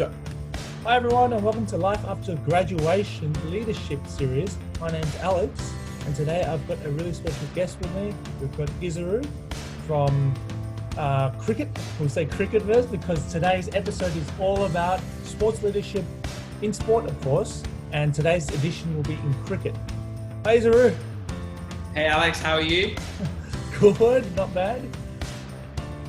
Go. Hi everyone and welcome to Life After Graduation Leadership Series. My name's Alex and today I've got a really special guest with me. We've got Isuru from cricket. We'll say cricket first because today's episode is all about sports leadership in sport, of course, and today's edition will be in cricket. Hi Isuru. Hey Alex, how are you? Good, not bad.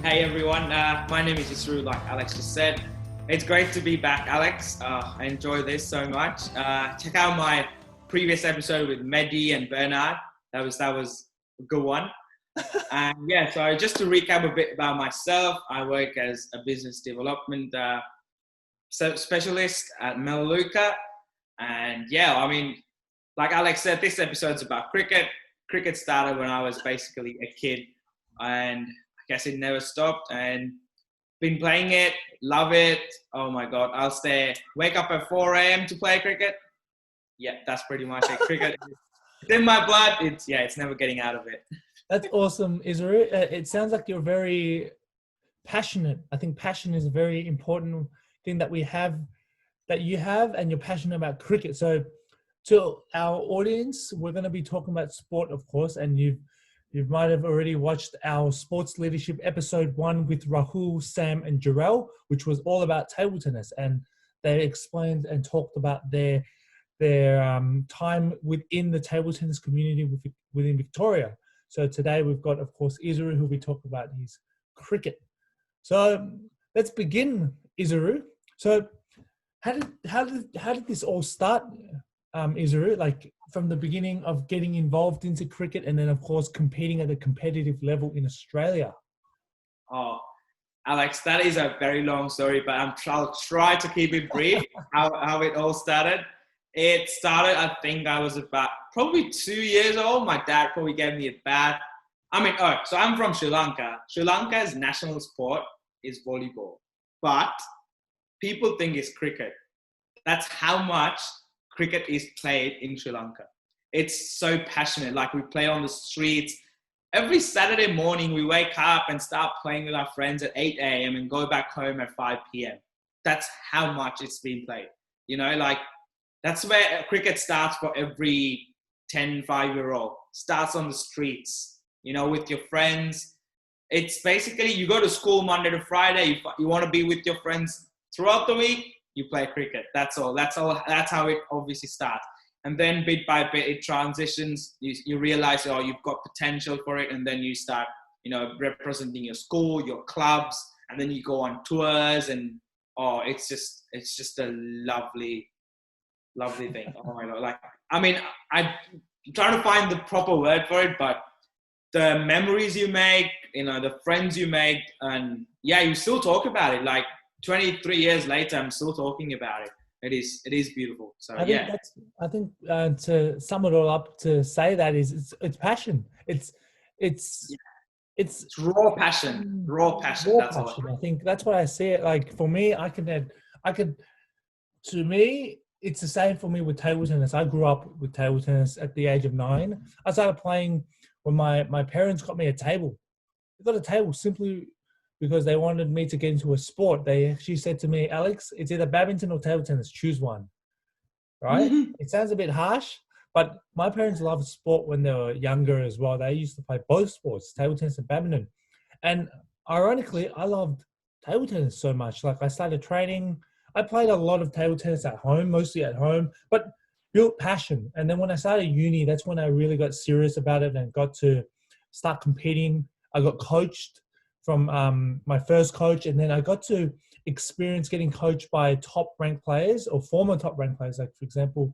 Hey everyone, my name is Isuru, like Alex just said. It's great to be back, Alex. I enjoy this so much. Check out my previous episode with Mehdi and Bernard. That was a good one. And yeah, so just to recap a bit about myself, I work as a business development specialist at Melaleuca. And yeah, I mean, like Alex said, this episode's about cricket. Cricket started when I was basically a kid, and I guess it never stopped. And been playing it, love it. Oh my God, I'll wake up at 4 a.m. to play cricket. Yeah, that's pretty much it. Cricket, it's in my blood. It's never getting out of it. That's awesome, Isuru. It sounds like you're very passionate. I think passion is a very important thing that you have, and you're passionate about cricket. So to our audience, we're going to be talking about sport, of course, and you might have already watched our sports leadership episode 1 with Rahul, Sam and Jarrell, which was all about table tennis. And they explained and talked about their time within the table tennis community within Victoria. So today we've got, of course, Isuru, who we talk about his cricket. So let's begin, Isuru. So how did this all start, Isuru? Like from the beginning of getting involved into cricket and then, of course, competing at a competitive level in Australia? Oh, Alex, that is a very long story, but I'll try to keep it brief, how it all started. It started, I think I was about probably 2 years old. My dad probably gave me a bat. So I'm from Sri Lanka. Sri Lanka's national sport is volleyball, but people think it's cricket. That's how much cricket is played in Sri Lanka. It's so passionate. Like we play on the streets. Every Saturday morning, we wake up and start playing with our friends at 8 a.m. and go back home at 5 p.m. That's how much it's been played. You know, like that's where cricket starts for every 5-year-old. Starts on the streets, you know, with your friends. It's basically you go to school Monday to Friday. You want to be with your friends throughout the week. You play cricket. That's all. That's how it obviously starts. And then bit by bit, it transitions. You realize, you've got potential for it. And then you start, representing your school, your clubs. And then you go on tours. And, it's just a lovely, lovely thing. Oh my God. I'm trying to find the proper word for it, but the memories you make, the friends you make, and yeah, you still talk about it. Like, 23 years later, I'm still talking about it. It is beautiful. So I think to sum it all up, to say that is it's passion. It's raw passion. Raw passion. That's passion. I think that's what I see it like. For me, to me, it's the same for me with table tennis. I grew up with table tennis at the age of 9. I started playing when my parents got me a table. They got a table simply because they wanted me to get into a sport. She said to me, Alex, it's either badminton or table tennis. Choose one. Right? Mm-hmm. It sounds a bit harsh, but my parents loved sport when they were younger as well. They used to play both sports, table tennis and badminton. And ironically, I loved table tennis so much. Like I started training. I played a lot of table tennis at home, mostly at home, but built passion. And then when I started uni, that's when I really got serious about it and got to start competing. I got coached from my first coach, and then I got to experience getting coached by top-ranked players or former top-ranked players. Like, for example,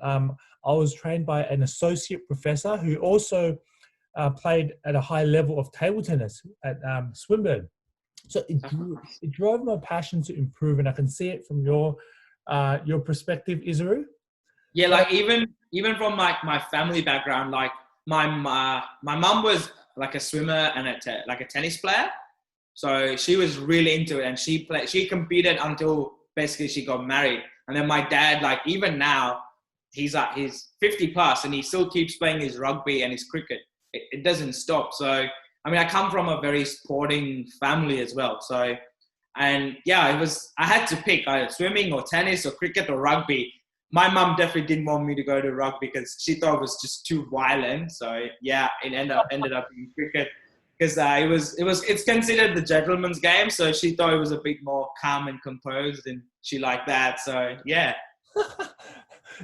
I was trained by an associate professor who also played at a high level of table tennis at Swinburne. So it drove my passion to improve, and I can see it from your perspective, Isuru. Yeah, like even from my family background, like my mum was like a swimmer and like a tennis player. So she was really into it, and she competed until basically she got married. And then my dad, like even now, he's 50 plus and he still keeps playing his rugby and his cricket. It doesn't stop. So, I mean, I come from a very sporting family as well. So And yeah, I had to pick either swimming or tennis or cricket or rugby. My mum definitely didn't want me to go to rugby because she thought it was just too violent. So yeah, it ended up being cricket because it's considered the gentleman's game. So she thought it was a bit more calm and composed, and she liked that. So yeah.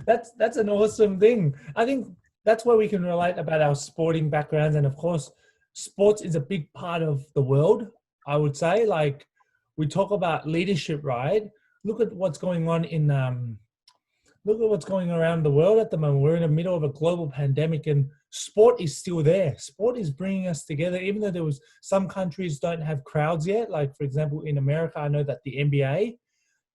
That's an awesome thing. I think that's where we can relate about our sporting backgrounds, and of course, sports is a big part of the world. I would say, like we talk about leadership, right? Look at what's going on look at what's going around the world at the moment. We're in the middle of a global pandemic, and sport is still there. Sport is bringing us together, even though some countries don't have crowds yet. Like for example, in America, I know that the NBA,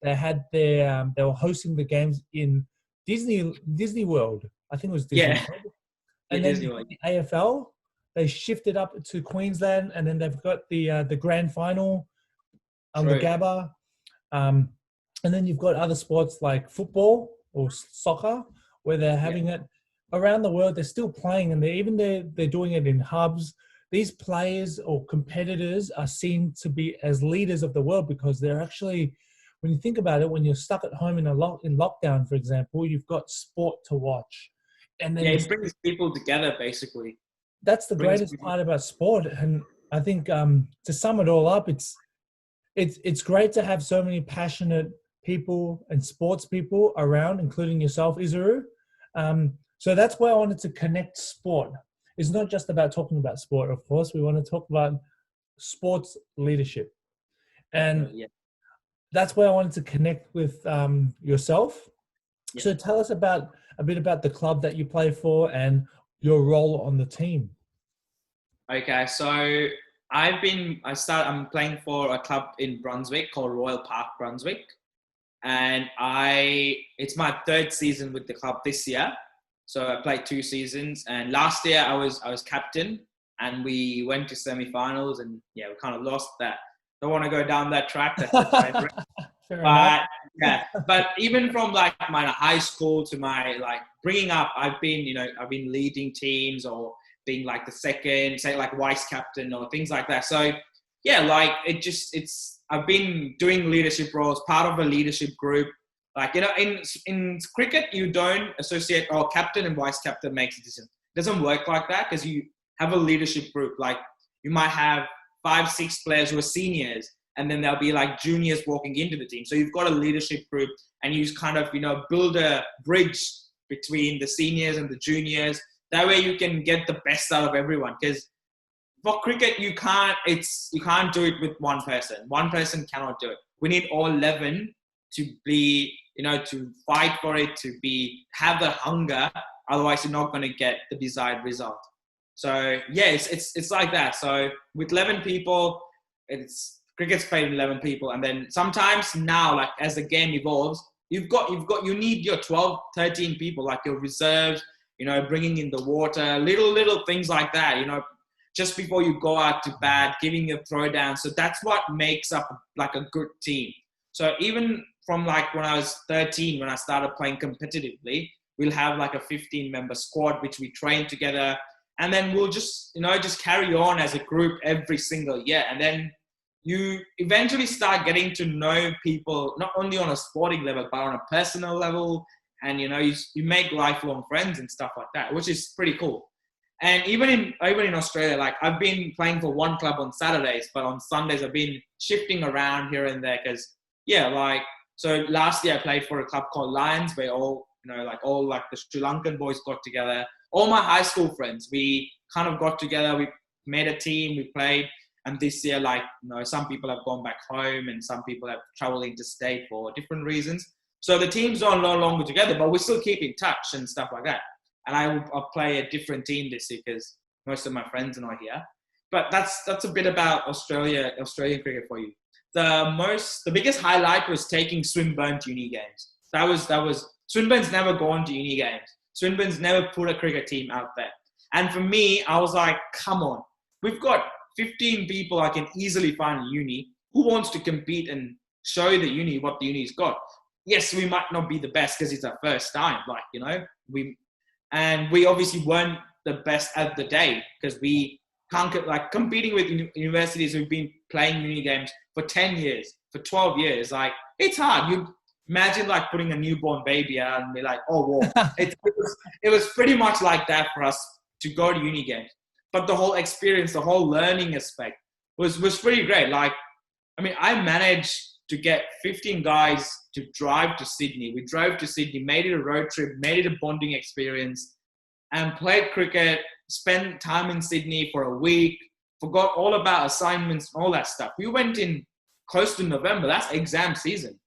they were hosting the games in Disney World. I think it was Disney Yeah. World. And then the AFL, they shifted up to Queensland, and then they've got the grand final on the Gabba. And then you've got other sports like football or soccer, where they're having it around the world. They're still playing, and they're doing it in hubs. These players or competitors are seen to be as leaders of the world because they're actually, when you think about it, when you're stuck at home in lockdown, for example, you've got sport to watch. And then it brings people together, basically. That's the greatest part about sport. And I think to sum it all up, it's great to have so many passionate people and sports people around, including yourself, Isuru. So that's why I wanted to connect sport. It's not just about talking about sport, of course. We want to talk about sports leadership. And that's where I wanted to connect with yourself. Yeah. So tell us a bit about the club that you play for and your role on the team. Okay, so I'm playing for a club in Brunswick called Royal Park Brunswick. And it's my third season with the club this year. So I played 2 seasons, and last year I was captain, and we went to semi-finals, and we kind of lost that. Don't want to go down that track. But even from like my high school to my like bringing up, I've been leading teams or being like the second, say like vice captain or things like that. So I've been doing leadership roles, part of a leadership group. Like, in cricket, you don't associate, captain and vice captain makes a decision. It doesn't work like that because you have a leadership group. Like you might have 5-6 players who are seniors, and then there'll be like juniors walking into the team. So you've got a leadership group, and you just kind of, build a bridge between the seniors and the juniors. That way you can get the best out of everyone. Because for cricket, you can't do it with one person. One person cannot do it. We need all 11 to be, to fight for it, have the hunger. Otherwise, you're not going to get the desired result. So it's like that. So with 11 people, cricket's played with 11 people, and then sometimes now, like as the game evolves, you need your 12, 13 people, like your reserves. Bringing in the water, little things like that. Just before you go out to bat, giving your throwdown. So that's what makes up like a good team. So even from like when I was 13, when I started playing competitively, we'll have like a 15-member squad, which we train together. And then we'll just carry on as a group every single year. And then you eventually start getting to know people, not only on a sporting level, but on a personal level. And, you make lifelong friends and stuff like that, which is pretty cool. And even in Australia, like I've been playing for one club on Saturdays, but on Sundays I've been shifting around here and there because, so last year I played for a club called Lions, where all the Sri Lankan boys got together. All my high school friends, we kind of got together, we made a team, we played. And this year, some people have gone back home and some people have traveled interstate for different reasons. So the teams are no longer together, but we still keep in touch and stuff like that. And I'll play a different team this year because most of my friends are not here. But that's a bit about Australian cricket for you. The biggest highlight was taking Swinburne to uni games. That was Swinburne's never gone to uni games. Swinburne's never put a cricket team out there. And for me, I was like, come on, we've got 15 people I can easily find in uni. Who wants to compete and show the uni what the uni's got? Yes, we might not be the best because it's our first time, we obviously weren't the best at the day because we can't, competing with universities who've been playing uni games for 10 years, for 12 years. Like, it's hard. You imagine like putting a newborn baby out and be like, oh, well, it was pretty much like that for us to go to uni games. But the whole experience, the whole learning aspect was pretty great. Like, I mean, I managed to get 15 guys to drive to Sydney. We drove to Sydney, made it a road trip, made it a bonding experience, and played cricket, spent time in Sydney for a week, forgot all about assignments, all that stuff. We went in close to November. That's exam season,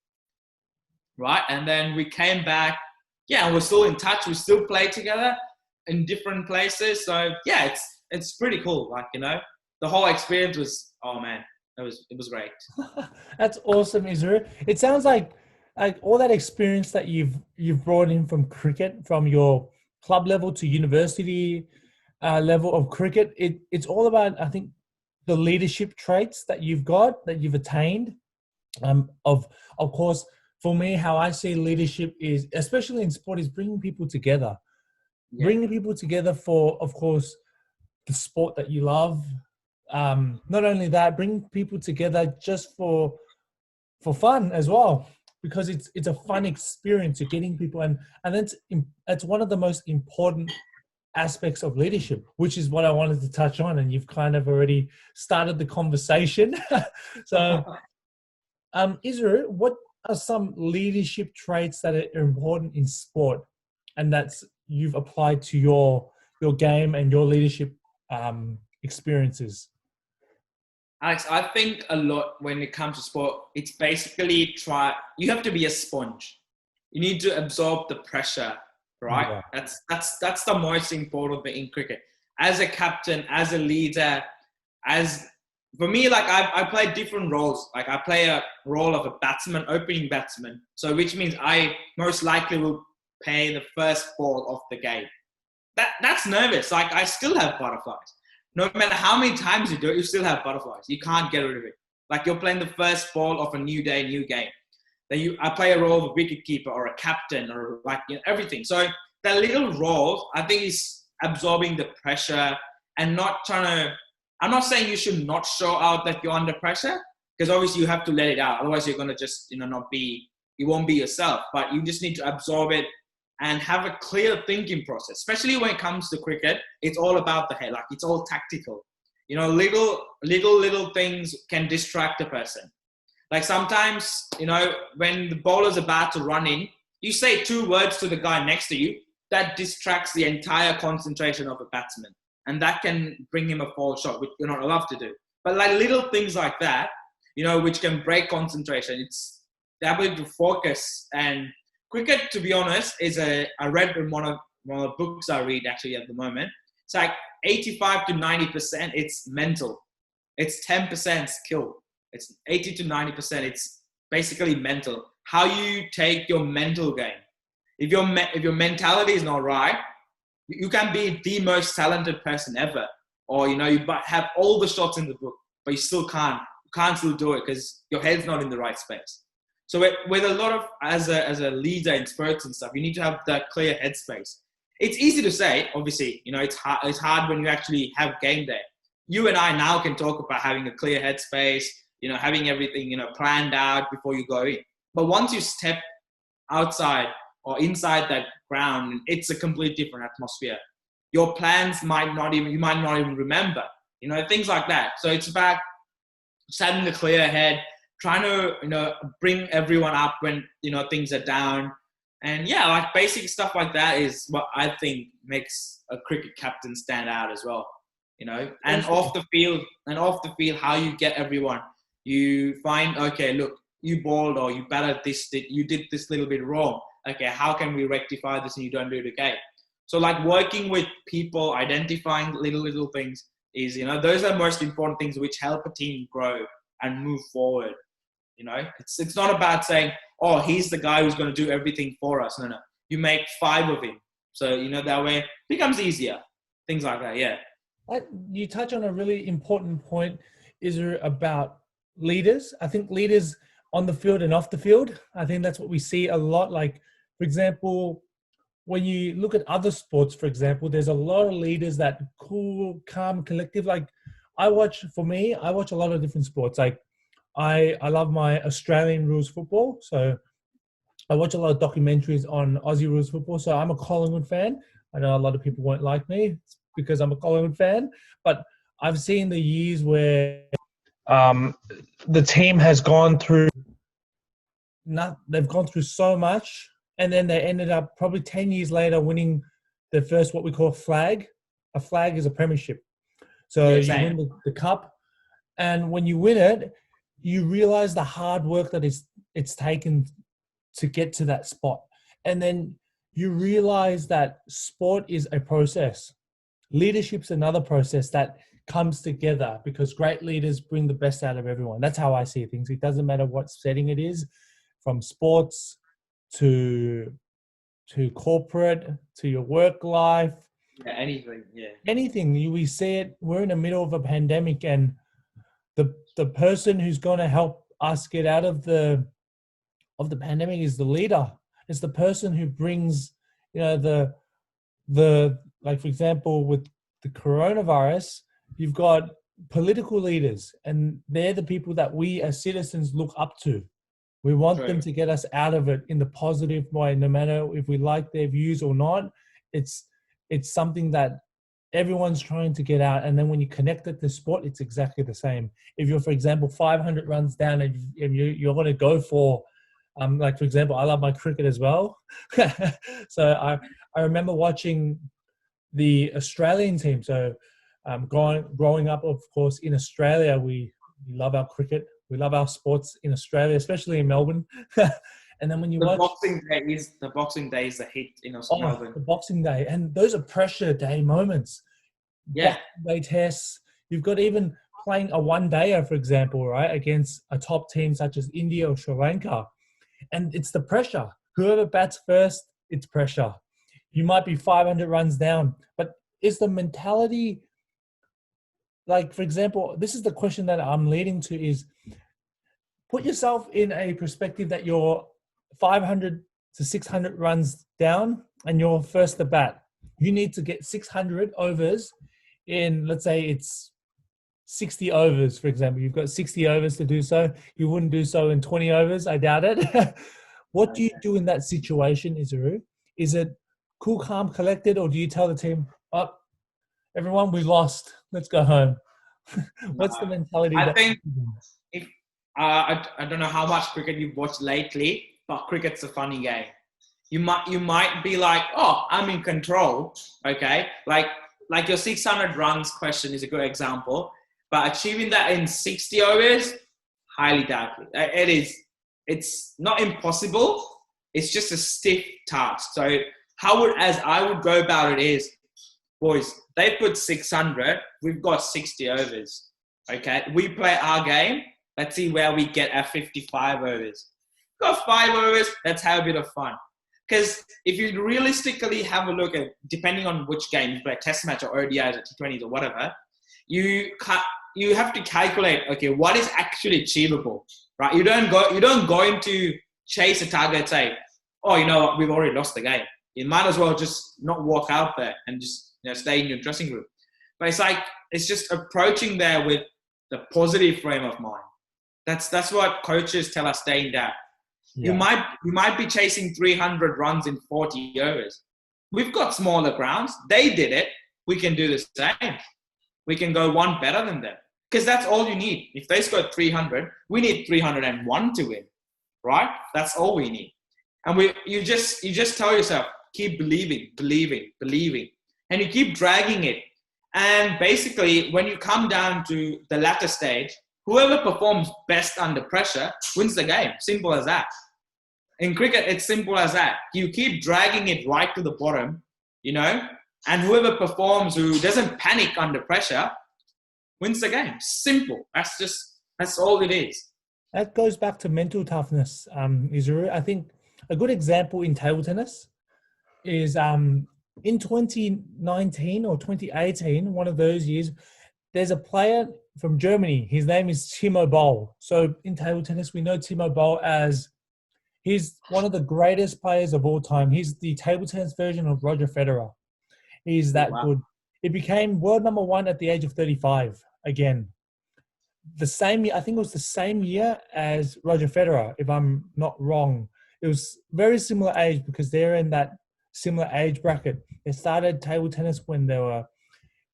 right? And then we came back. Yeah, we're still in touch. We still play together in different places. So yeah, it's pretty cool. Like, you know, the whole experience was, oh man, it was great. That's awesome, Isuru. It sounds like all that experience that you've brought in from cricket, from your club level to university level of cricket, it's all about, I think, the leadership traits that you've got, that you've attained. Of course, for me, how I see leadership is, especially in sport, is bringing people together. Yeah. Bringing people together for, of course, the sport that you love. Not only that, bring people together just for fun as well, because it's a fun experience. You're getting people, and that's one of the most important aspects of leadership, which is what I wanted to touch on, and you've kind of already started the conversation. So, Isuru, what are some leadership traits that are important in sport, and that's you've applied to your game and your leadership experiences? Alex, I think a lot when it comes to sport, it's basically you have to be a sponge. You need to absorb the pressure, right? Yeah. That's the most important thing in cricket. As a captain, as a leader, for me, like I play different roles. Like I play a role of a batsman, opening batsman. So which means I most likely will play the first ball of the game. That's nervous. Like I still have butterflies. No matter how many times you do it, you still have butterflies. You can't get rid of it. Like you're playing the first ball of a new day, new game. Then I play a role of a wicketkeeper or a captain or like, you know, everything. So that little role, I think, is absorbing the pressure and not trying to. I'm not saying you should not show out that you're under pressure, because obviously you have to let it out. Otherwise, you're going to just, you won't be yourself. But you just need to absorb it and have a clear thinking process, especially when it comes to cricket. It's all about the head. Like it's all tactical. You know, little things can distract a person. Like sometimes, you know, when the bowler's about to run in, you say 2 words to the guy next to you, that distracts the entire concentration of a batsman. And that can bring him a foul shot, which you're not allowed to do. But like little things like that, you know, which can break concentration. It's the ability to focus. And cricket, to be honest, I read in one of the books I read actually at the moment. It's like 85 to 90%, it's mental. It's 10% skill. It's 80 to 90%. It's basically mental. How you take your mental game. If your mentality is not right, you can be the most talented person ever, or you know, you have all the shots in the book, but you still can't still do it because your head's not in the right space. So with a lot of as a leader in sports and stuff, you need to have that clear headspace. It's easy to say, obviously, you know, it's hard when you actually have game day. You and I now can talk about having a clear headspace, you know, having everything, you know, planned out before you go in. But once you step outside or inside that ground, it's a completely different atmosphere. Your plans you might not even remember, you know, things like that. So it's about just having a clear head, trying to, you know, bring everyone up when, you know, things are down. And yeah, like basic stuff like that is what I think makes a cricket captain stand out as well, you know. And off the field, how you get everyone, you find, okay, look, you bowled or you batted this, you did this little bit wrong. Okay, how can we rectify this and you don't do it again? So like working with people, identifying little things is, you know, those are the most important things which help a team grow and move forward. You know, it's not about saying, oh, he's the guy who's going to do everything for us. No. You make 5 of him. So, you know, that way it becomes easier. Things like that, yeah. You touch on a really important point, Isuru, about leaders. I think leaders on the field and off the field, I think that's what we see a lot. Like, for example, when you look at other sports, for example, there's a lot of leaders that cool, calm, collective. Like, I watch a lot of different sports. Like I love my Australian rules football. So I watch a lot of documentaries on Aussie rules football. So I'm a Collingwood fan. I know a lot of people won't like me because I'm a Collingwood fan, but I've seen the years where um, the team has gone through they've gone through so much, and then they ended up probably 10 years later winning the first what we call flag. A flag is a premiership. So Yeah, you same. win the cup, and when you win it, you realize the hard work that it's taken to get to that spot. And then you realize that sport is a process. Leadership's another process that comes together because great leaders bring the best out of everyone. That's how I see things. It doesn't matter what setting it is, from sports to corporate to your work life. Yeah, anything. Yeah. Anything. We see it. We're in the middle of a pandemic, and the person who's going to help us get out of the pandemic is the leader. It's the person who brings, the like, for example, with the coronavirus, you've got political leaders, and they're the people that we as citizens look up to. We want them to get us out of it in the positive way, no matter if we like their views or not. It's something that everyone's trying to get out. And then when you connect it to sport, it's exactly the same. If you're, for example, 500 runs down and you're going to go for, like, for example, I love my cricket as well. So I remember watching the Australian team. So growing up, of course, in Australia, we love our cricket. We love our sports in Australia, especially in Melbourne. And then when you watch Boxing Day is the hit in Melbourne. the Boxing Day, and those are pressure day moments. Yeah. Boxing Day tests. You've got even playing a one-dayer, for example, right, against a top team such as India or Sri Lanka. And it's the pressure. Whoever bats first, it's pressure. You might be 500 runs down, but is the mentality, like, for example, this is the question that I'm leading to, is put yourself in a perspective that you're 500 to 600 runs down and you're first to bat. You need to get 600 overs in, let's say it's 60 overs, for example. You've got 60 overs to do so. You wouldn't do so in 20 overs. I doubt it. What do you do in that situation, Isuru? Is it cool, calm, collected, or do you tell the team, oh, everyone, we lost, let's go home? What's the mentality? I think if I don't know how much cricket you've watched lately, but cricket's a funny game. You might be like, oh, I'm in control, okay? Like your 600 runs question is a good example, but achieving that in 60 overs, highly doubtful. It's not impossible. It's just a stiff task. So as I would go about it is, boys, they put 600, we've got 60 overs, okay? We play our game. Let's see where we get at 55 overs. Got 5 overs, let's have a bit of fun. Because if you realistically have a look at, depending on which game you play, test match or ODIs or T20s or whatever, you have to calculate, okay, what is actually achievable, right? You don't go into chase a target and say, oh, you know what, we've already lost the game. You might as well just not walk out there and just stay in your dressing room. But it's just approaching there with the positive frame of mind. That's what coaches tell us day in, day out. Yeah. You might be chasing 300 runs in 40 overs. We've got smaller grounds. They did it. We can do the same. We can go one better than them. Because that's all you need. If they scored 300, we need 301 to win, right? That's all we need. And you just tell yourself, keep believing, and you keep dragging it. And basically, when you come down to the latter stage, whoever performs best under pressure wins the game. Simple as that. In cricket, it's simple as that. You keep dragging it right to the bottom, and whoever performs, who doesn't panic under pressure, wins the game. Simple. That's all it is. That goes back to mental toughness, Isuru. I think a good example in table tennis is in 2019 or 2018, one of those years, there's a player from Germany. His name is Timo Boll. So in table tennis, we know Timo Boll as he's one of the greatest players of all time. He's the table tennis version of Roger Federer. He's that good. He became world number 1 at the age of 35. again. The same year, I think it was the same year as Roger Federer, if I'm not wrong. It was very similar age because they're in that similar age bracket. They started table tennis when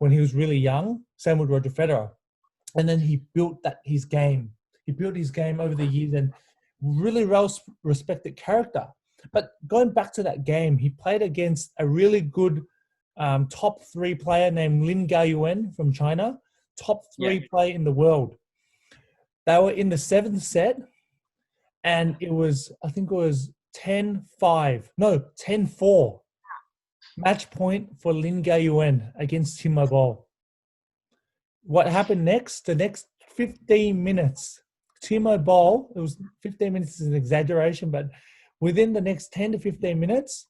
he was really young. Same with Roger Federer, and then he built his game. He built his game over the years and really well respected character. But going back to that game, he played against a really good top 3 player named Lin Gaiyuan from China, top 3 player in the world. They were in the 7th set, and I think it was 10-5. No, 10-4. Match point for Lin Gaiyuan against Timo Boll. What happened next? The next 15 minutes, Timo Boll, it was 15 minutes is an exaggeration, but within the next 10 to 15 minutes,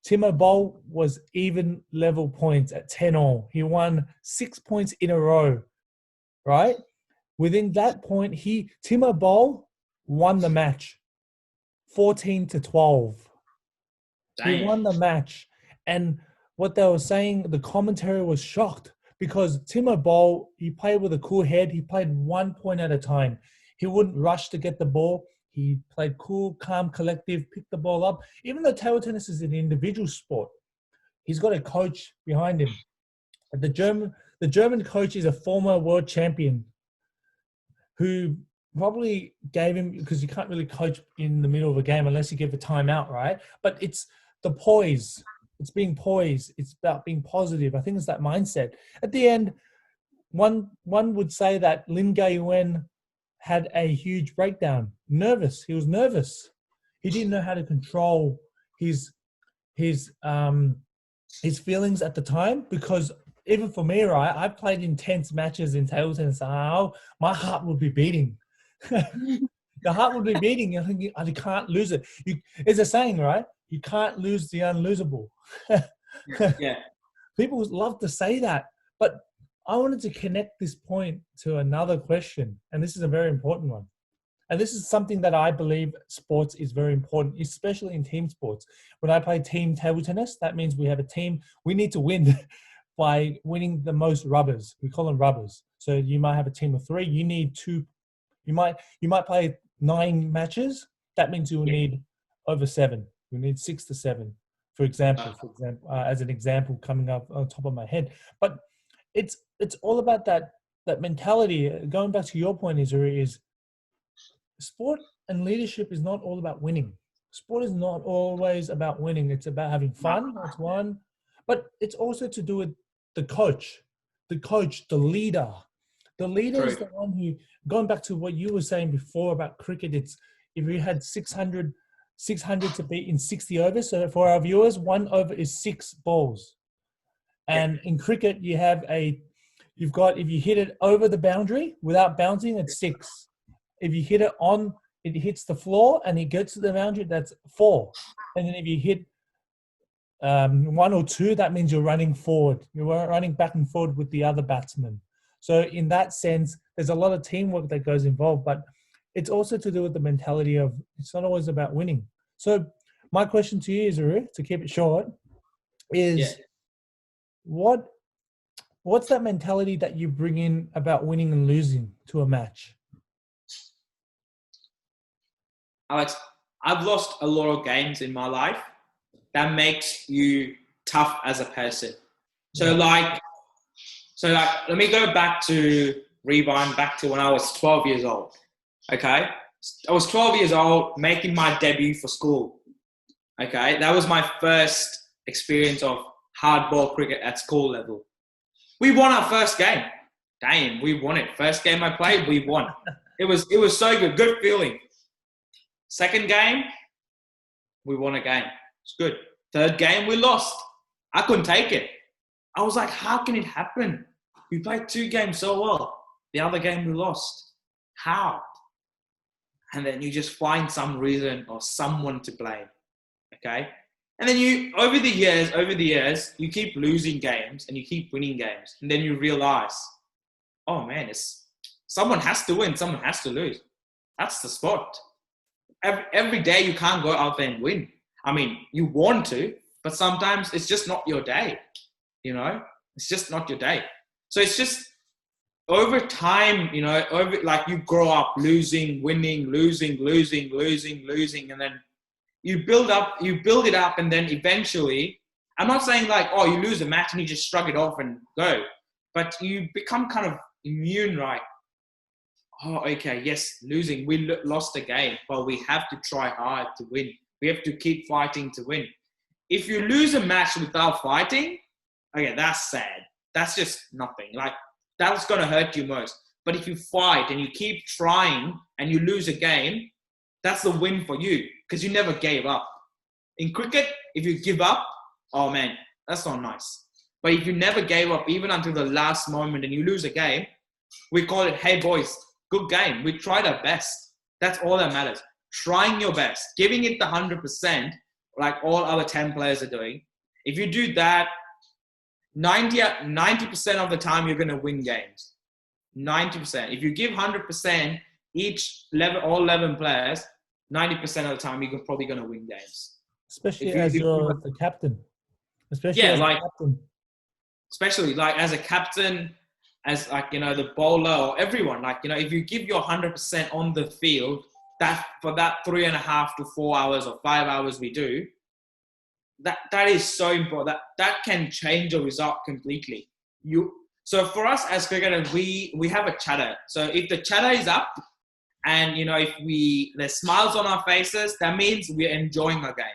Timo Boll was even level points at 10-all. He won 6 points in a row, right? Within that point, Timo Boll won the match, 14-12. He won the match. And what they were saying, the commentary was shocked because Timo Boll, he played with a cool head. He played 1 point at a time. He wouldn't rush to get the ball. He played cool, calm, collective, picked the ball up. Even though table tennis is an individual sport, he's got a coach behind him. The German coach is a former world champion who probably gave him, because you can't really coach in the middle of a game unless you give a timeout, right? But it's the poise. It's being poised. It's about being positive. I think it's that mindset. At the end, one would say that Lin Gaiyuan had a huge breakdown. Nervous. He was nervous. He didn't know how to control his feelings at the time, because even for me, right, I played intense matches in table tennis. My heart would be beating. The heart would be beating. I think I can't lose it. It's a saying, right? You can't lose the unlosable. Yeah. People love to say that, but I wanted to connect this point to another question, and this is a very important one. And this is something that I believe sports is very important, especially in team sports. When I play team table tennis, that means we have a team. We need to win by winning the most rubbers. We call them rubbers. So you might have a team of 3. You need 2. You might play 9 matches. That means you will need over 7. You need 6 to 7, for example, as an example coming up on top of my head. But it's all about that mentality. Going back to your point, Isuru, is sport and leadership is not all about winning. Sport is not always about winning. It's about having fun. That's one. But it's also to do with the coach, the leader. The leader is the one who, going back to what you were saying before about cricket, it's if you had 600 to be in 60 overs. So for our viewers, 1 over is 6 balls. And in cricket, you've got, if you hit it over the boundary without bouncing, it's 6. If you hit it it hits the floor and it gets to the boundary, that's 4. And then if you hit 1 or 2, that means you're running forward. You're running back and forward with the other batsman. So in that sense, there's a lot of teamwork that goes involved, but it's also to do with the mentality of it's not always about winning. So my question to you, Isuru, to keep it short, is what's that mentality that you bring in about winning and losing to a match? Alex, I've lost a lot of games in my life. That makes you tough as a person. So let me rewind back to when I was 12 years old. Okay. I was 12 years old, making my debut for school. Okay. That was my first experience of hardball cricket at school level. We won our first game. Damn, we won it. First game I played, we won. It was so good. Good feeling. Second game, we won again. It's good. Third game, we lost. I couldn't take it. I was like, how can it happen? We played 2 games so well. The other game we lost. How? And then you just find some reason or someone to blame. Okay? And then over the years, you keep losing games and you keep winning games. And then you realize, oh man, someone has to win, someone has to lose. That's the sport. Every day you can't go out there and win. I mean, you want to, but sometimes it's just not your day. You know, it's just not your day. So it's just over time, you know, over like you grow up losing, winning, losing, losing, losing, losing, and then you build it up, and then eventually, I'm not saying like, oh, you lose a match and you just shrug it off and go, but you become kind of immune, right? Oh, okay, yes, losing, we lost a game, but we have to try hard to win. We have to keep fighting to win. If you lose a match without fighting, okay, that's sad. That's just nothing. Like, that's going to hurt you most. But if you fight and you keep trying and you lose a game, that's the win for you because you never gave up. In cricket, if you give up, oh man, that's not nice. But if you never gave up even until the last moment and you lose a game, we call it, hey boys, good game. We tried our best. That's all that matters. Trying your best, giving it the 100%, like all other 10 players are doing. If you do that, 90% of the time you're going to win games. 90%. If you give 100% all 11 players, 90% of the time you're probably going to win games. Especially as you're the captain. Especially as a captain, as like, you know, the bowler or everyone, like, you know, if you give your 100% on the field, that for that 3.5 to 4 hours or 5 hours we do, that is so important. That can change a result completely. So for us as cricketers, we have a chatter. So if the chatter is up, and you know, if there's smiles on our faces, that means we're enjoying our game.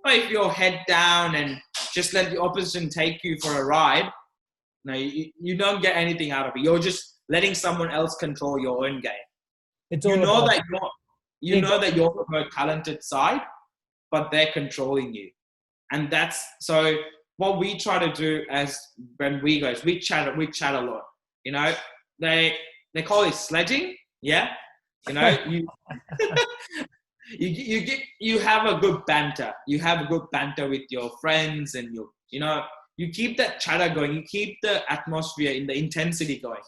But if you're head down and just let the opposition take you for a ride, no, you don't get anything out of it. You're just letting someone else control your own game. You know that you're the more talented side, but they're controlling you. And that's so what we try to do as when we go is we chat a lot. You know, they call it sledging. Yeah. You know, you have a good banter. You have a good banter with your friends, and you keep that chatter going. You keep the atmosphere in the intensity going.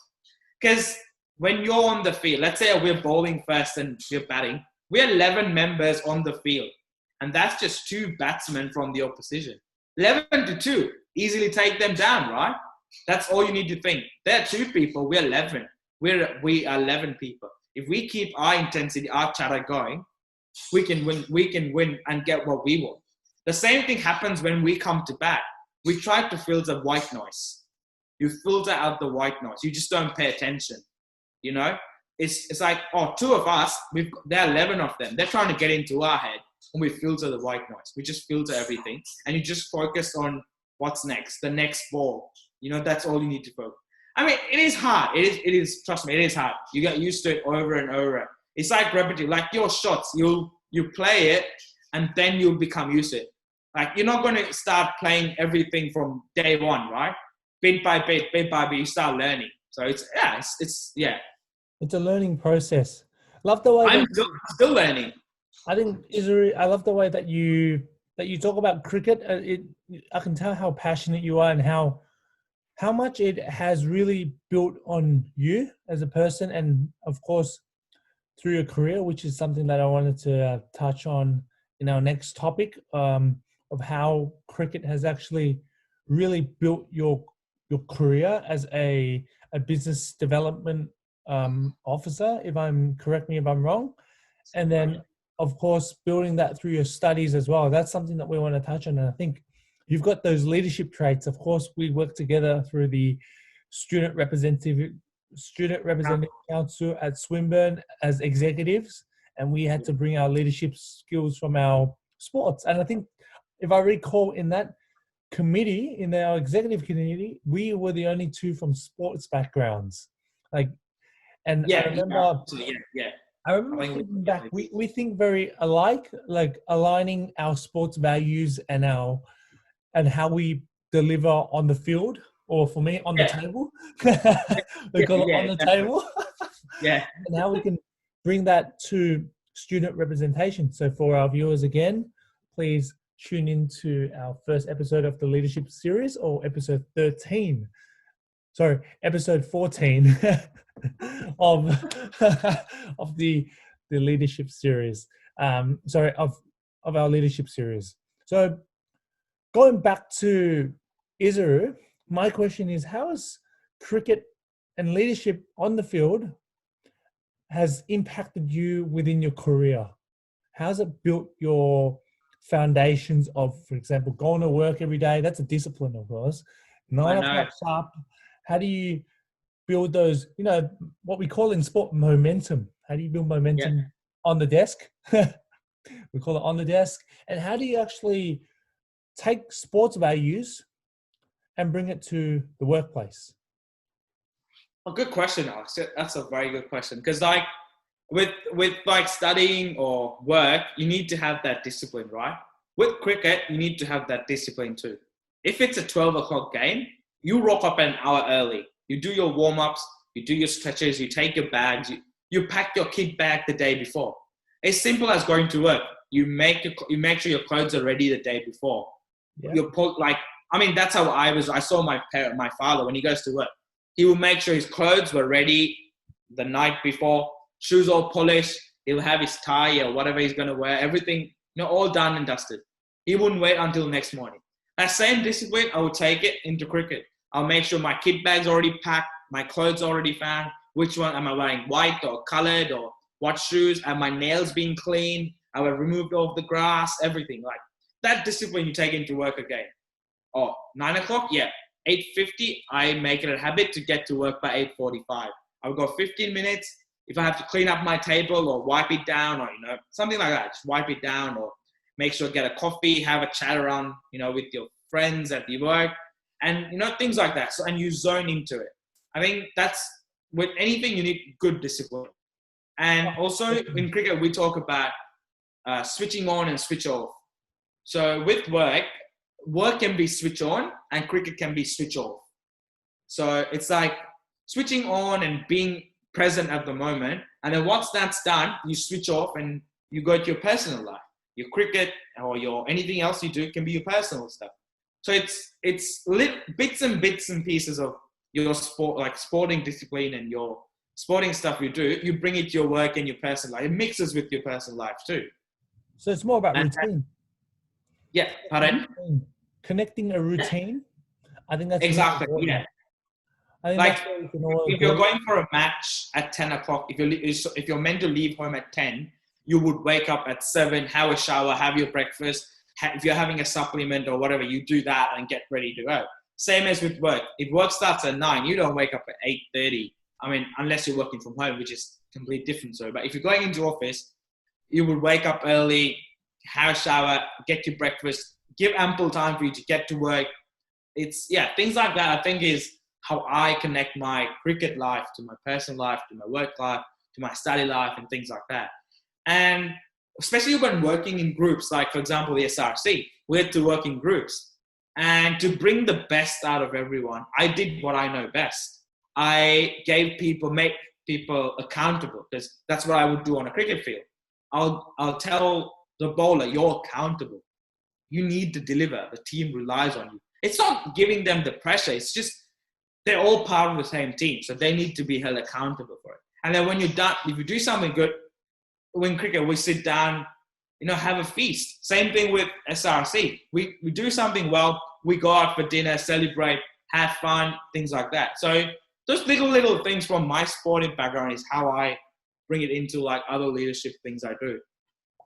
Because when you're on the field, let's say we're bowling first and we're batting, we're 11 members on the field. And that's just 2 batsmen from the opposition. 11 to 2, easily take them down, right? That's all you need to think. There are 2 people, we're 11. We are 11 people. If we keep our intensity, our chatter going, we can win and get what we want. The same thing happens when we come to bat. We try to filter white noise. You filter out the white noise. You just don't pay attention, you know? It's like, 2 of us, there are 11 of them. They're trying to get into our head. And we filter the white noise. We just filter everything. And you just focus on what's next, the next ball. You know, that's all you need to focus. I mean, it is hard. It is, trust me, it is hard. You get used to it over and over. It's like repetitive, like your shots. You play it and then you'll become used to it. Like, you're not going to start playing everything from day one, right? Bit by bit, you start learning. So it's a learning process. Love the way I'm still learning. I think, Isuru, I love the way that you talk about cricket. I can tell how passionate you are and how much it has really built on you as a person, and of course through your career, which is something that I wanted to touch on in our next topic, of how cricket has actually really built your career as a business development officer. Correct me if I'm wrong, and then, of course, building that through your studies as well. That's something that we want to touch on. And I think you've got those leadership traits. Of course, we work together through the Student Representative Council at Swinburne as executives. And we had to bring our leadership skills from our sports. And I think, if I recall, in that committee, in our executive committee, we were the only 2 from sports backgrounds. I remember thinking back, we think very alike, like aligning our sports values and how we deliver on the field, or for me, on the table. We call it on the table. Yeah. And how we can bring that to student representation. So for our viewers, again, please tune into our first episode of the leadership series, or episode 14 of the leadership series. Of our leadership series. So going back to Isuru, my question is, how has cricket and leadership on the field has impacted you within your career? How's it built your foundations of, for example, going to work every day? That's a discipline, of course. I 9 o'clock know. sharp. How do you build those, what we call in sport momentum? How do you build Yeah. momentum on the desk? We call it on the desk. And how do you actually take sports values and bring it to the workplace? A good question, Alex. That's a very good question. Because like with like studying or work, you need to have that discipline, right? With cricket, you need to have that discipline too. If it's a 12 o'clock game, you rock up an hour early. You do your warm-ups, you do your stretches, you take your bags, you pack your kit bag the day before. It's simple as going to work. You make sure your clothes are ready the day before. Yeah. You put that's how I saw my father when he goes to work. He will make sure his clothes were ready the night before, shoes all polished. He'll have his tie or whatever he's going to wear, everything, all done and dusted. He wouldn't wait until next morning. That same discipline, I would take it into cricket. I'll make sure my kit bag's already packed, my clothes already found, which one am I wearing, white or colored, or what shoes, are my nails being cleaned, I will remove all the grass, everything. Like that discipline you take into work again. 9 o'clock, yeah. 8:50, I make it a habit to get to work by 8:45. I'll go 15 minutes. If I have to clean up my table or wipe it down or, something like that, just wipe it down or make sure get a coffee, have a chat around, with your friends at the work and, things like that. So, and you zone into it. I think that's, with anything, you need good discipline. And also in cricket, we talk about switching on and switch off. So with work can be switch on and cricket can be switch off. So it's like switching on and being present at the moment. And then once that's done, you switch off and you go to your personal life. Your cricket or your anything else you do can be your personal stuff. So it's bits and pieces of your sport, like sporting discipline and your sporting stuff you do, you bring it to your work and your personal life. It mixes with your personal life too. So it's more about routine. Yeah, pardon? Connecting a routine. I think that's exactly. Really yeah. I think Like that's where we can all if agree. you're going for a match at 10 o'clock, if you're meant to leave home at 10, you would wake up at 7, have a shower, have your breakfast. If you're having a supplement or whatever, you do that and get ready to go. Same as with work. If work starts at 9, you don't wake up at 8:30. I mean, unless you're working from home, which is completely different. So, but if you're going into office, you would wake up early, have a shower, get your breakfast, give ample time for you to get to work. It's, things like that I think is how I connect my cricket life to my personal life, to my work life, to my study life and things like that. And especially when working in groups, like for example, the SRC, we had to work in groups. And to bring the best out of everyone, I did what I know best. I make people accountable, because that's what I would do on a cricket field. I'll tell the bowler, you're accountable. You need to deliver. The team relies on you. It's not giving them the pressure. It's just they're all part of the same team, so they need to be held accountable for it. And then when you're done, if you do something good, when cricket, we sit down, have a feast. Same thing with SRC. We do something well, we go out for dinner, celebrate, have fun, things like that. So those little things from my sporting background is how I bring it into like other leadership things I do.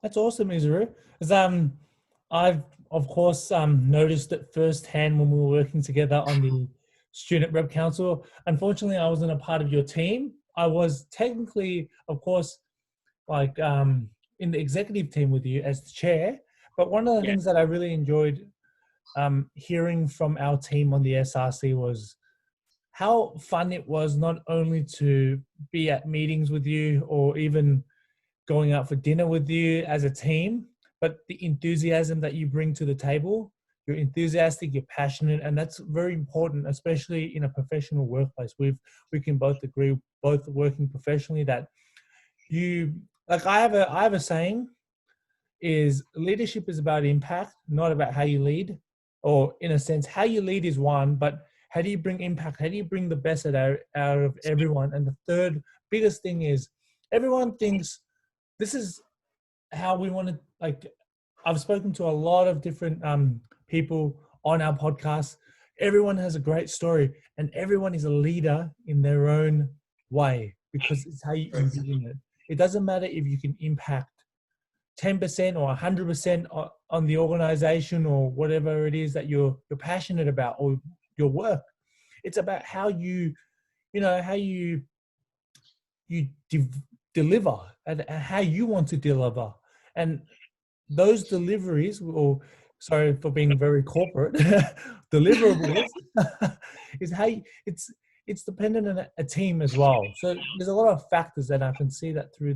That's awesome, Isuru. Because I've of course noticed it firsthand when we were working together on the Student Rep Council. Unfortunately, I wasn't a part of your team. I was technically, of course, like in the executive team with you as the chair. But one of the things that I really enjoyed hearing from our team on the SRC was how fun it was not only to be at meetings with you or even going out for dinner with you as a team, but the enthusiasm that you bring to the table. You're enthusiastic, you're passionate, and that's very important, especially in a professional workplace. We can both agree, both working professionally, that you, like I have a saying, is leadership is about impact, not about how you lead. Or in a sense, how you lead is one, but how do you bring impact? How do you bring the best out of everyone? And the third biggest thing is everyone thinks this is how we want to, like, I've spoken to a lot of different people on our podcast. everyone has a great story and everyone is a leader in their own way because it's how you envision it. It doesn't matter if you can impact 10% or 100% on the organization or whatever it is that you're passionate about or your work. It's about how you deliver and how you want to deliver. And those deliveries, or sorry for being very corporate, deliverables is how it's dependent on a team as well. So there's a lot of factors that I can see that through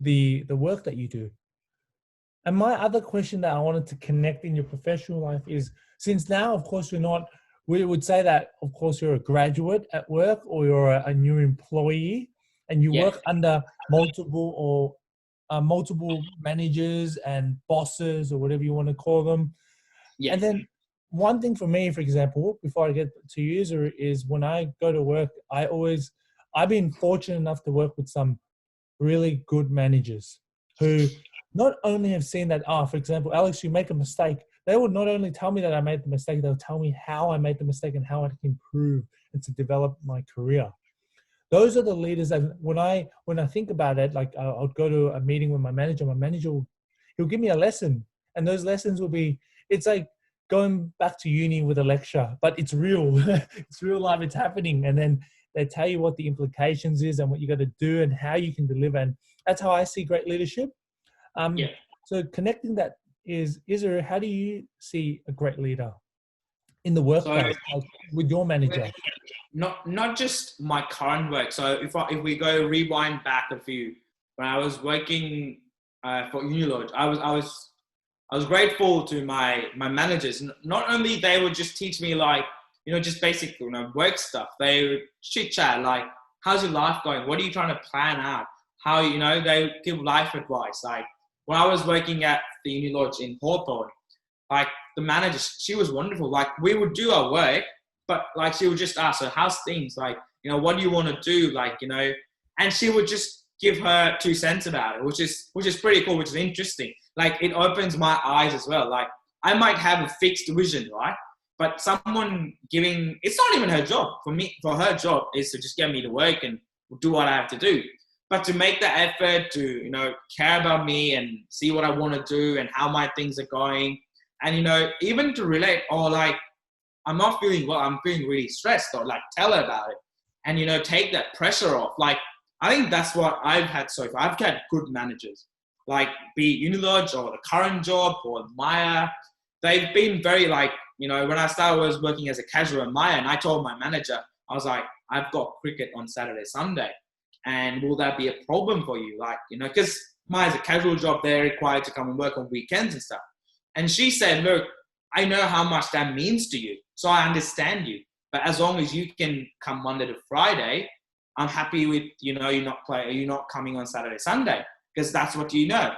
the work that you do. And my other question that I wanted to connect in your professional life is, since now, of course, we would say that, of course, you're a graduate at work or you're a new employee and you work under multiple managers and bosses or whatever you want to call them. Yes. And then one thing for me, for example, before I get to user, is when I go to work, I've been fortunate enough to work with some really good managers who not only have seen that, for example, Alex, you make a mistake. They would not only tell me that I made the mistake, they'll tell me how I made the mistake and how I can improve and to develop my career. Those are the leaders that when I think about it, like I'll go to a meeting with my manager he'll give me a lesson, and those lessons will be, it's like going back to uni with a lecture, but it's real. It's real life, it's happening. And then they tell you what the implications is and what you got to do and how you can deliver. And that's how I see great leadership. So connecting that is there, how do you see a great leader in the workplace, like with your manager? Not just my current work. So if we go rewind back a few, when I was working for Unilodge, I was grateful to my managers. Not only they would just teach me like, just basic, work stuff. They would chit chat like, how's your life going? What are you trying to plan out? How, they would give life advice. Like when I was working at the Unilodge in Hawthorne, like the manager, she was wonderful. Like we would do our work, but like she would just ask, so how's things? Like, what do you want to do? Like, and she would just give her 2 cents about it, which is pretty cool, which is interesting. Like it opens my eyes as well. Like I might have a fixed vision, right? But someone giving, it's not even her job. For her job is to just get me to work and do what I have to do. But to make the effort to, care about me and see what I want to do and how my things are going. And, even to relate, like, I'm not feeling well, I'm feeling really stressed, or like tell her about it. And, take that pressure off. Like, I think that's what I've had so far. I've had good managers, like be it Unilodge or the current job or Maya. They've been very like, when I started, I was working as a casual at Maya, and I told my manager, I was like, I've got cricket on Saturday, Sunday. And will that be a problem for you? Like, because Maya's a casual job, they're required to come and work on weekends and stuff. And she said, look, I know how much that means to you. So I understand you. But as long as you can come Monday to Friday, I'm happy with, you're not coming on Saturday, Sunday, because that's what you know.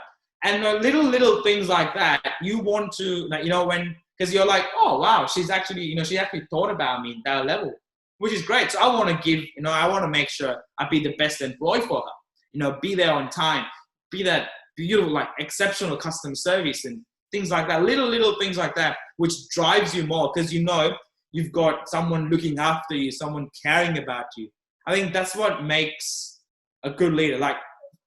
And little things like that, you want to, because you're like, oh, wow, she's actually, she actually thought about me at that level, which is great. So I want to give, I want to make sure I be the best employee for her, be there on time, be that beautiful, like exceptional customer service and things like that, little things like that, which drives you more because you've got someone looking after you, someone caring about you. I think that's what makes a good leader. Like,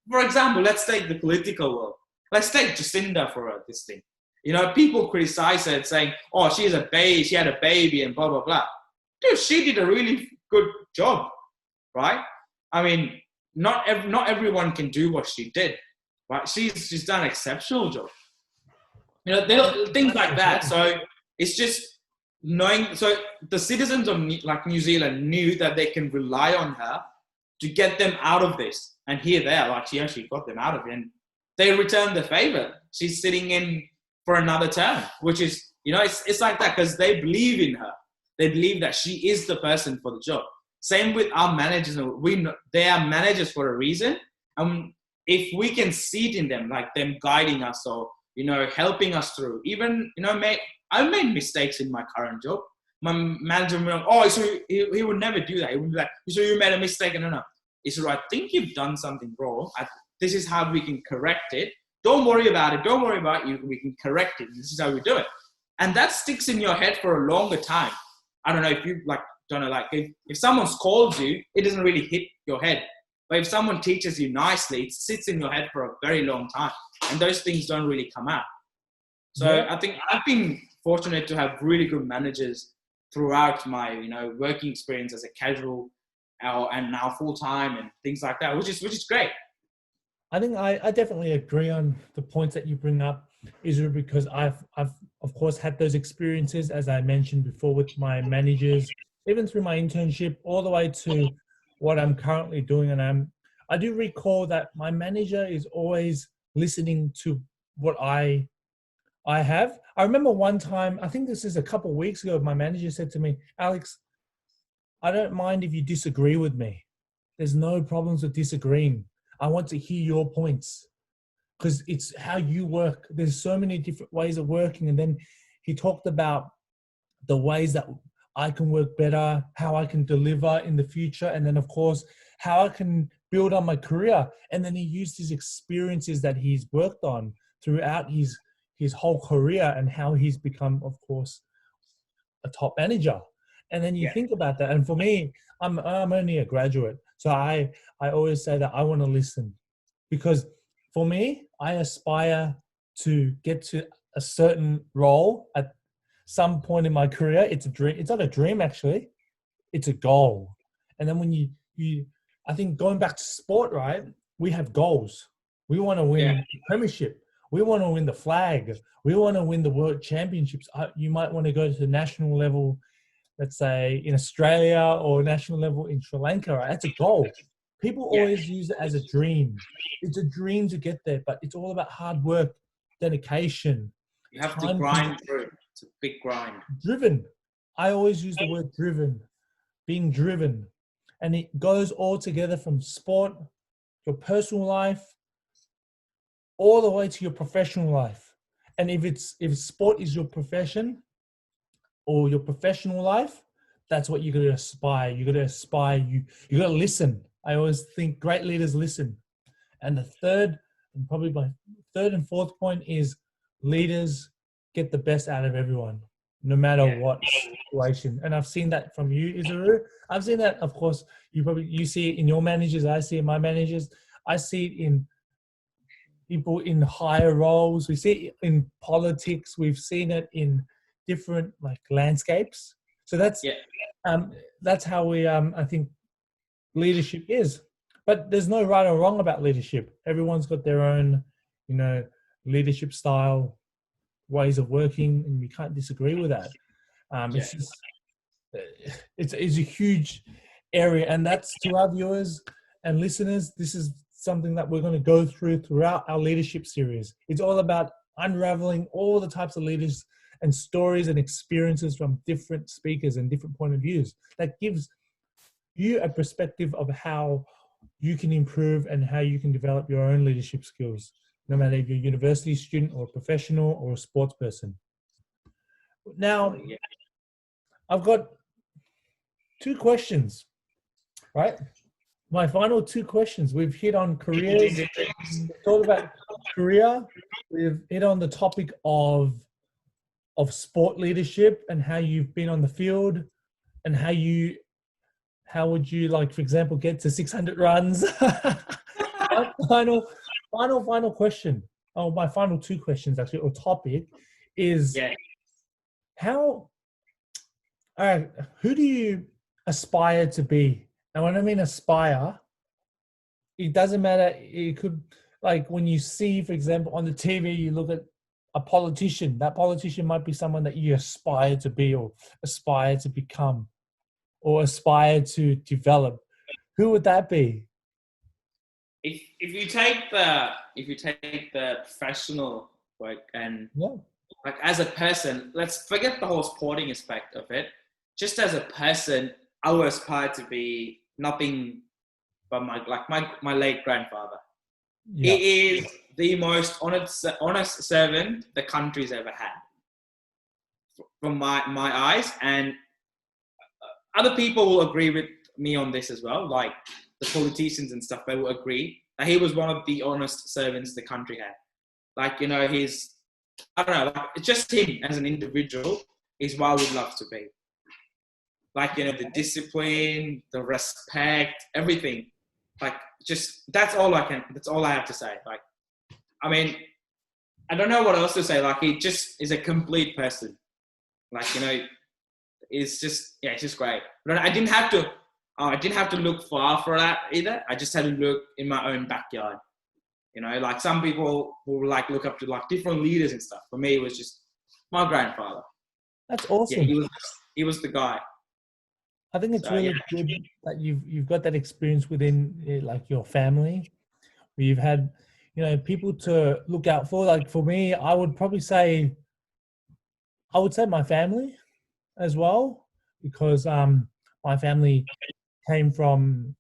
for example, let's take the political world. Let's take Jacinda for this thing. People criticize her saying, oh, she had a baby and blah, blah, blah. Dude, she did a really good job, right? I mean, not everyone can do what she did, right? She's done an exceptional job. Things like that. So it's just knowing. So the citizens of New Zealand knew that they can rely on her to get them out of this. And here they are, like she actually got them out of it. And they returned the favor. She's sitting in for another term, which is, it's like that because they believe in her. They believe that she is the person for the job. Same with our managers. They are managers for a reason. And if we can see it in them, like them guiding us or, helping us through, even, I've made mistakes in my current job. My manager will be like, oh, so he would never do that. He would be like, so you made a mistake. No. Isuru, I think you've done something wrong. This is how we can correct it. Don't worry about it. Don't worry about you. We can correct it. This is how we do it. And that sticks in your head for a longer time. I don't know if you if someone's called you, it doesn't really hit your head. But if someone teaches you nicely, it sits in your head for a very long time. And those things don't really come out. So I think I've been fortunate to have really good managers throughout my, working experience as a casual and now full-time and things like that, which is great. I think I definitely agree on the points that you bring up, Isuru, because I've of course had those experiences, as I mentioned before, with my managers, even through my internship, all the way to what I'm currently doing. And I do recall that my manager is always listening to what I have. I remember one time, I think this is a couple of weeks ago, my manager said to me, Alex, I don't mind if you disagree with me. There's no problems with disagreeing. I want to hear your points because it's how you work. There's so many different ways of working. And then he talked about the ways that I can work better, how I can deliver in the future. And then of course, how I can build on my career. And then he used his experiences that he's worked on throughout his whole career and how he's become, of course, a top manager. And then you think about that. And for me, I'm only a graduate. So I always say that I want to listen because for me, I aspire to get to a certain role at some point in my career. It's a dream. It's not a dream, actually. It's a goal. And then when you I think going back to sport, right? We have goals. We want to win the premiership. We want to win the flag. We want to win the world championships. You might want to go to the national level, let's say in Australia, or national level in Sri Lanka, right? That's a goal. People always use it as a dream. It's a dream to get there, but it's all about hard work, dedication. You have to grind through. It's a big grind. Driven. I always use the word driven, being driven. And it goes all together from sport, your personal life, all the way to your professional life. And if sport is your profession or your professional life, that's what you're going to aspire. You're going to aspire. You got to listen. I always think great leaders listen. And the third, and probably my third and fourth point is leaders get the best out of everyone, no matter what situation. And I've seen that from you, Isuru. I've seen that, of course, you see it in your managers. I see it in my managers. I see it in people in higher roles. We see it in politics. We've seen it in different landscapes. So that's how we I think leadership is. But there's no right or wrong about leadership. Everyone's got their own, leadership style, ways of working, and we can't disagree with that. It's just it's a huge area, and that's to our viewers and listeners. This is something that we're going to go throughout our leadership series. It's all about unraveling all the types of leaders and stories and experiences from different speakers and different point of views. That gives you a perspective of how you can improve and how you can develop your own leadership skills, no matter if you're a university student or a professional or a sports person. Now, I've got 2 questions, right? My final 2 questions. We've hit on careers. We've talked about career. We've hit on the topic of sport leadership and how you've been on the field and how would you, for example, get to 600 runs? Final question. Oh, my final 2 questions actually, or topic is who do you aspire to be? And when I mean aspire, it doesn't matter. It could, when you see, for example, on the TV, you look at a politician. That politician might be someone that you aspire to be or aspire to become or aspire to develop. Who would that be? If you take the professional work and as a person, let's forget the whole sporting aspect of it. Just as a person, I would aspire to be nothing but my late grandfather. He is the most honest servant the country's ever had, from my eyes, and other people will agree with me on this as well. Like the politicians and stuff, they will agree that he was one of the honest servants the country had. His I don't know, like it's just him as an individual is what I would love to be. Like, you know, the discipline, the respect, everything. Like, just that's all I have to say. Like, I mean, I don't know what else to say. Like, he just is a complete person. Like, you know, it's just great. But I didn't have to look far for that either. I just had to look in my own backyard. You know, like some people will like look up to like different leaders and stuff. For me, it was just my grandfather. That's awesome. Yeah, he was the guy. I think it's really good that you've got that experience within like your family, where you've had, you know, people to look out for. Like for me, I would say my family as well, because my family came from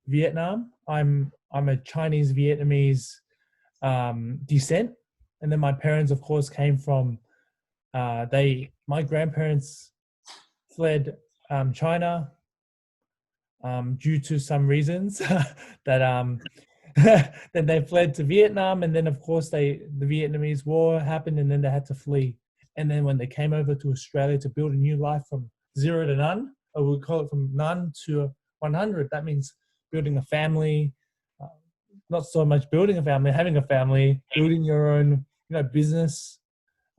Vietnam. I'm a Chinese Vietnamese descent, and then my parents, of course, came from my grandparents fled China due to some reasons that then they fled to Vietnam, and then of course the Vietnamese War happened, and then they had to flee. And then when they came over to Australia to build a new life from 0 to none, or we call it from none to 100, that means building a family, not so much building a family, having a family, building your own, you know, business,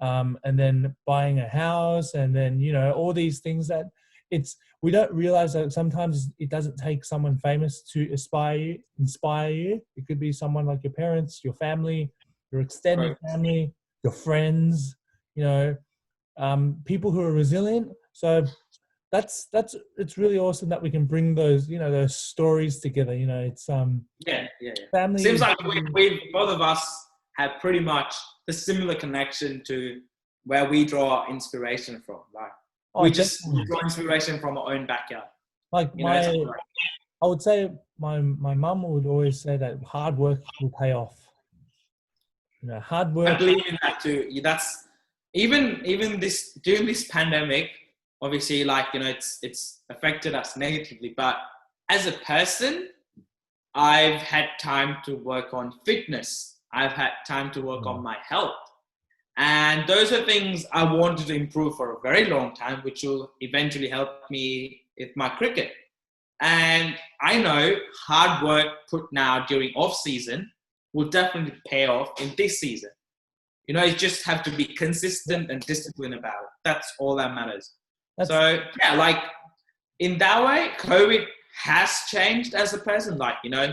and then buying a house, and then, you know, all these things that we don't realize that sometimes it doesn't take someone famous to inspire you. It could be someone like your parents, your family, your extended family, your friends, you know, people who are resilient. So it's really awesome that we can bring those, you know, those stories together. You know, it's family. Seems like we both of us have pretty much the similar connection to where we draw inspiration from. Like we just draw inspiration from our own backyard. Like I would say my mum would always say that hard work will pay off. You know, hard work. I believe in that too. That's even this during this pandemic. Obviously, like, you know, it's affected us negatively, but as a person, I've had time to work on fitness. I've had time to work on my health. And those are things I wanted to improve for a very long time, which will eventually help me with my cricket. And I know hard work put now during off season will definitely pay off in this season. You know, you just have to be consistent and disciplined about it. That's all that matters. Like in that way, COVID has changed as a person. Like, you know,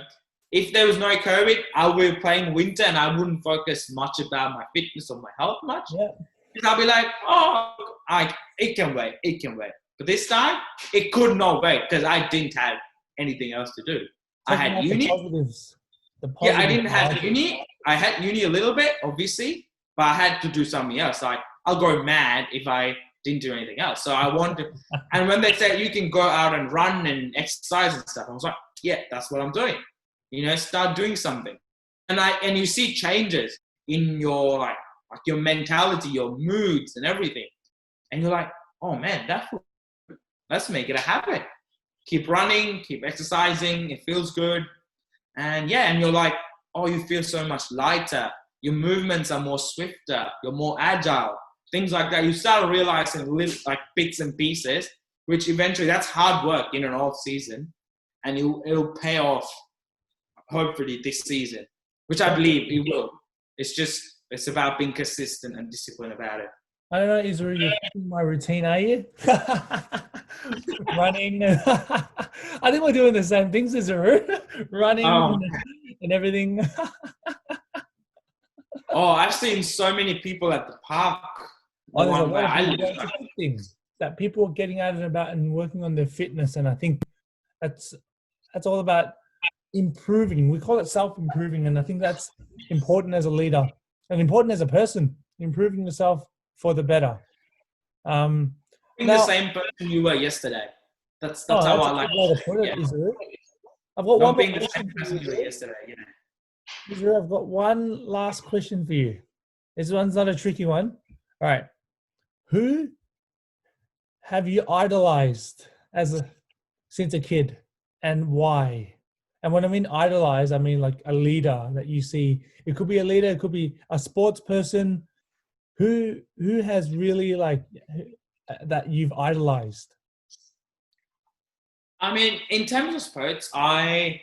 if there was no COVID, I would be playing winter and I wouldn't focus much about my fitness or my health much. Yeah. Because I'll be like, it can wait. But this time, it could not wait because I didn't have anything else to do. I had uni. I didn't have uni. I had uni a little bit, obviously, but I had to do something else. Like, I'll go mad if I didn't do anything else. So I wanted, and when they said you can go out and run and exercise and stuff, I was like, yeah, that's what I'm doing. You know, start doing something. And you see changes in your like your mentality, your moods and everything. And you're like, oh man, let's make it a habit. Keep running, keep exercising, it feels good. And and you're like, oh, you feel so much lighter. Your movements are more swifter, you're more agile. Things like that. You start realizing like bits and pieces, which eventually that's hard work in an off season, and it'll pay off hopefully this season, which I believe it will. It's about being consistent and disciplined about it. I don't know, Isuru, you're thinking my routine, are you? Running. I think we're doing the same things, Isuru. Running and everything. I've seen so many people at the park. There's a lot of good things that people are getting out and about and working on their fitness, and I think that's all about improving. We call it self-improving, and I think that's important as a leader and important as a person, improving yourself for the better. Being the same person you were yesterday. That's how I like to put it. I've got one being the same person you were yesterday. Isuru, I've got one last question for you. This one's not a tricky one. All right. Who have you idolized since a kid, and why? And when I mean idolize, I mean like a leader that you see. It could be a leader, it could be a sports person, who has really that you've idolized? I mean, in terms of sports, I've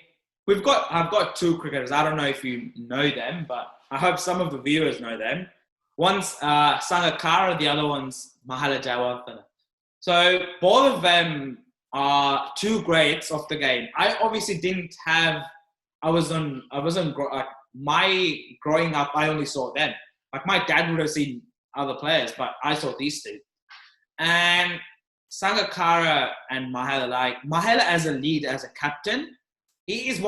got two cricketers. I don't know if you know them, but I hope some of the viewers know them. One's Sangakkara, the other one's Mahela Jayawardene. So both of them are two greats of the game. I obviously didn't have. My growing up. I only saw them. Like my dad would have seen other players, but I saw these two. And Sangakkara and Mahela, like Mahela as a leader, as a captain, he is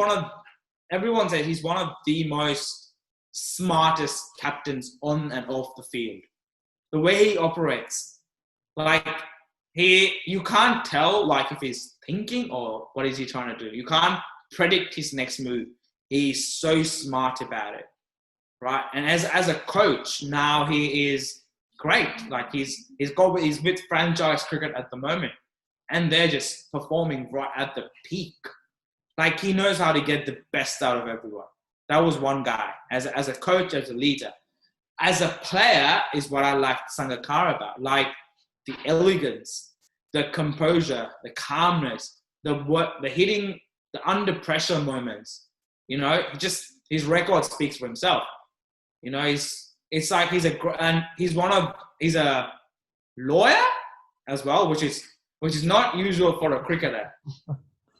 everyone says he's one of the most smartest captains on and off the field. The way he operates, like you can't tell like if he's thinking or what is he trying to do. You can't predict his next move. He's so smart about it, right? And as a coach, now he is great. Like he's with franchise cricket at the moment, and they're just performing right at the peak. Like he knows how to get the best out of everyone. That was one guy. As a coach, as a leader, as a player, is what I like Sangakkara about. Like the elegance, the composure, the calmness, the hitting, the under pressure moments. You know, his record speaks for himself. You know, he's a lawyer as well, which is not usual for a cricketer.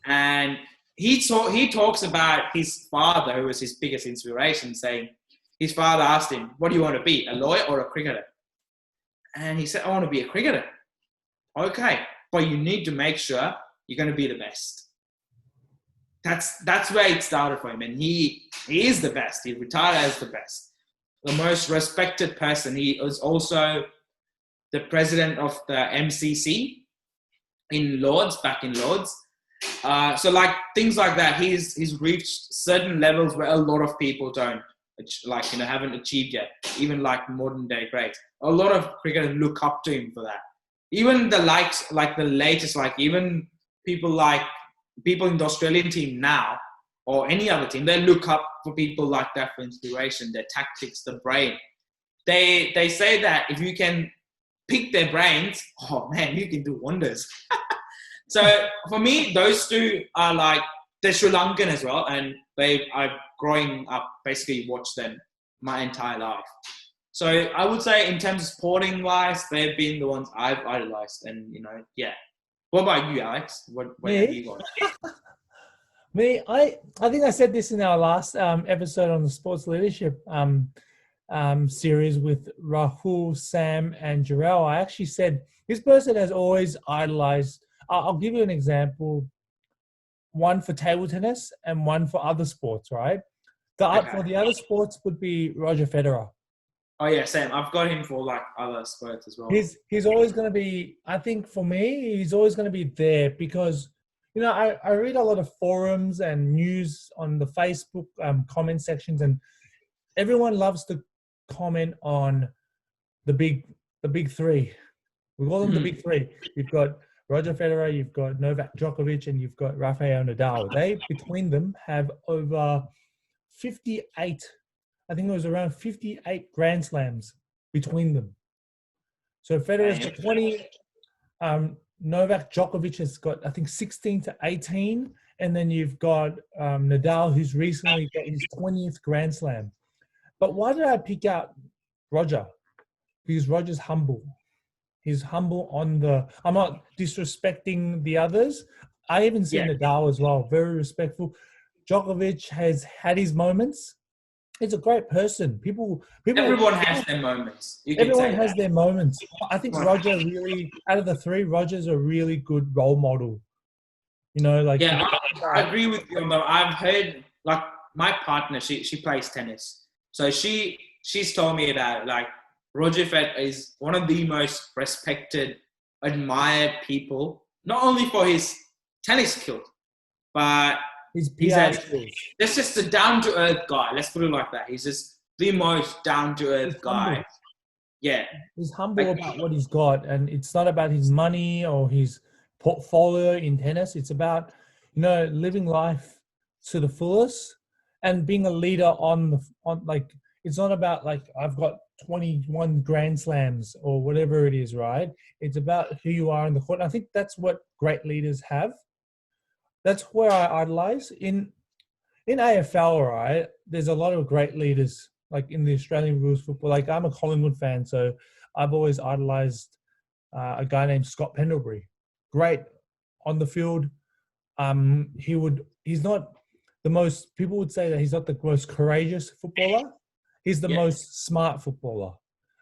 And he talks about his father, who was his biggest inspiration, saying his father asked him, "What do you want to be, a lawyer or a cricketer?" And he said, "I want to be a cricketer." Okay, but you need to make sure you're going to be the best. That's where it started for him, and he is the best. He retired as the best, the most respected person. He was also the president of the MCC in Lords, back in Lords. So like things like that, he's reached certain levels where a lot of people haven't achieved yet. Even like modern day greats, a lot of cricketers look up to him for that. Even the likes, like the latest, like even people in the Australian team now, or any other team, they look up for people like that for inspiration, their tactics, the brain. They say that if you can pick their brains, oh man, you can do wonders. So for me, those two are like, they're Sri Lankan as well, and I've growing up basically watched them my entire life. So I would say in terms of sporting wise, they've been the ones I've idolized, and yeah. What about you, Alex? What have you got? Me, I think I said this in our last episode on the sports leadership series with Rahul, Sam, and Jarrell. I actually said this person has always idolized. I'll give you an example. One for table tennis and one for other sports, right? For the other sports would be Roger Federer. Oh yeah, Sam. I've got him for like other sports as well. He's always going to be. I think for me, he's always going to be there because I read a lot of forums and news on the Facebook comment sections, and everyone loves to comment on the big three. We call them the big three. You've got Roger Federer, you've got Novak Djokovic, and you've got Rafael Nadal. They between them have over 58. I think it was around 58 Grand Slams between them. So Federer's got 20. Novak Djokovic has got, I think, 16 to 18. And then you've got Nadal, who's recently got his 20th Grand Slam. But why did I pick out Roger? Because Roger's humble. He's humble I'm not disrespecting the others. I even see Nadal as well, very respectful. Djokovic has had his moments. He's a great person. Everyone has their moments. Everyone has their moments. I think Roger really, out of the three, Roger's a really good role model. I agree with you on that. I've heard, like, my partner, she plays tennis. So she's told me about it. Like, Roger Federer is one of the most respected, admired people, not only for his tennis skills, but his PR skills. That's just a down-to-earth guy. Let's put it like that. He's just the most down-to-earth guy. Humble. Yeah. He's humble about what he's got, and it's not about his money or his portfolio in tennis. It's about, living life to the fullest and being a leader it's not about like I've got 21 grand slams or whatever it is, right? It's about who you are in the court. And I think that's what great leaders have. That's where I idolize in AFL, right? There's a lot of great leaders, like in the Australian rules football. Like I'm a Collingwood fan, so I've always idolized a guy named Scott Pendlebury. Great on the field. He's not the most, people would say that he's not the most courageous footballer. He's the most smart footballer.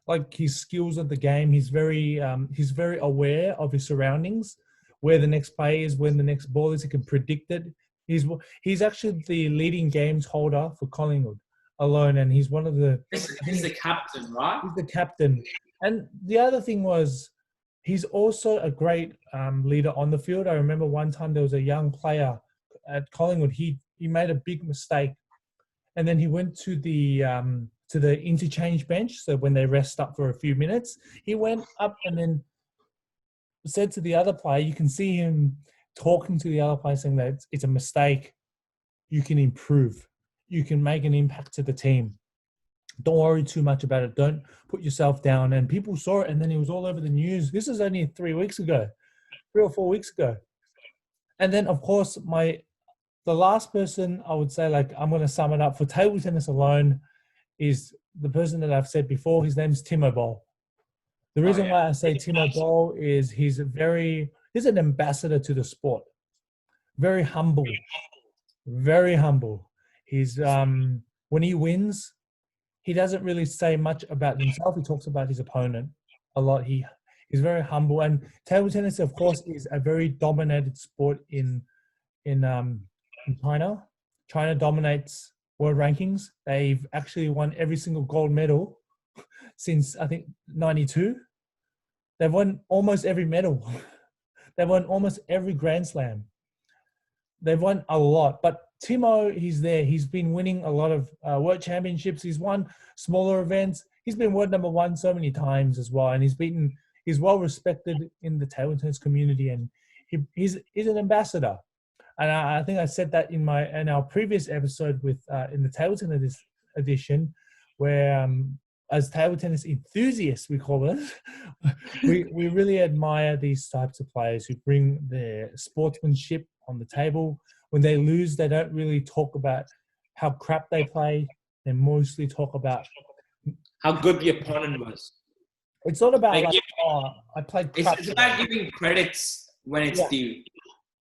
Like his skills of the game, he's very aware of his surroundings, where the next play is, when the next ball is. He can predict it. He's actually the leading games holder for Collingwood alone, and he's one of the. He's the captain, right? He's the captain, and the other thing was, he's also a great leader on the field. I remember one time there was a young player at Collingwood. He made a big mistake, and then he went to the interchange bench. So when they rest up for a few minutes, he went up and then said to the other player, you can see him talking to the other player saying that it's a mistake. You can improve. You can make an impact to the team. Don't worry too much about it. Don't put yourself down. And people saw it, and then he was all over the news. This is only 3 or 4 weeks ago. And then, of course, the last person I would say, like, I'm going to sum it up for table tennis alone, is the person that I've said before. His name's Timo Boll. The reason why I say Timo Boll is he's an ambassador to the sport. Very humble. Very humble. He's when he wins, he doesn't really say much about himself. He talks about his opponent a lot. He's very humble. And table tennis, of course, is a very dominated sport in China. China dominates world rankings. They've actually won every single gold medal since, I think, 92. They've won almost every medal. They've won almost every Grand Slam. They've won a lot. But Timo, he's there. He's been winning a lot of world championships. He's won smaller events. He's been world number one so many times as well. And he's well respected in the table tennis community. And he's an ambassador. And I think I said that in our previous episode with in the table tennis edition, where as table tennis enthusiasts, we call it, we really admire these types of players who bring their sportsmanship on the table. When they lose, they don't really talk about how crap they play. They mostly talk about how good the opponent was. It's not about I played crap. It's about giving credits when it's due.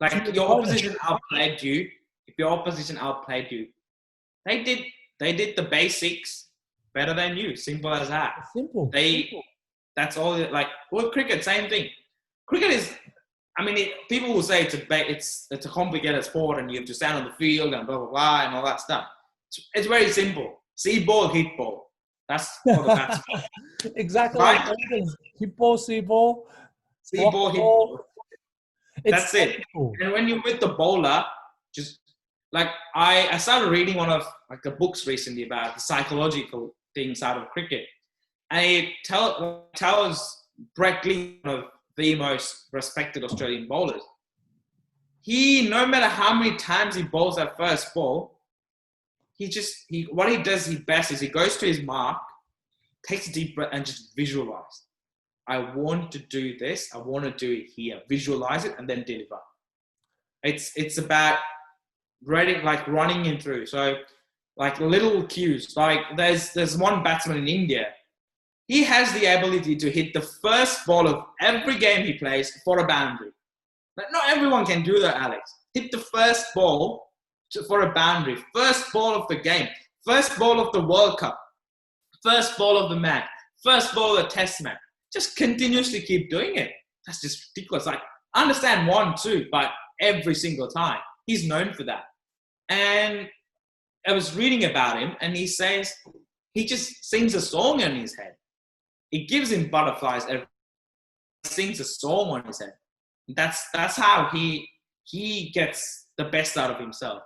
Like your opposition outplayed you. If your opposition outplayed you, they did the basics better than you. Simple as that. Simple. That's all. Like with cricket, same thing. Cricket is. I mean, people will say it's a complicated sport and you have to stand on the field and blah blah blah and all that stuff. It's very simple. See ball, hit ball. That's for the batsman. Exactly. Right? Hit ball, see ball. See ball, hit ball. That's it. Cool. And when you're with the bowler, just like I started reading one of like the books recently about the psychological things out of cricket, and it tells Brett Lee, one of the most respected Australian bowlers. No matter how many times he bowls that first ball, what he does best is he goes to his mark, takes a deep breath, and just visualize. I want to do this. I want to do it here. Visualize it and then deliver. It's about running him through. So like little cues. Like there's one batsman in India. He has the ability to hit the first ball of every game he plays for a boundary. But not everyone can do that, Alex. Hit the first ball for a boundary. First ball of the game. First ball of the World Cup. First ball of the match. First ball of the Test match. Just continuously keep doing it. That's just ridiculous. Like, I understand 1, 2, but every single time. He's known for that. And I was reading about him, and he says he just sings a song in his head. It gives him butterflies. He sings a song on his head. That's how he gets the best out of himself.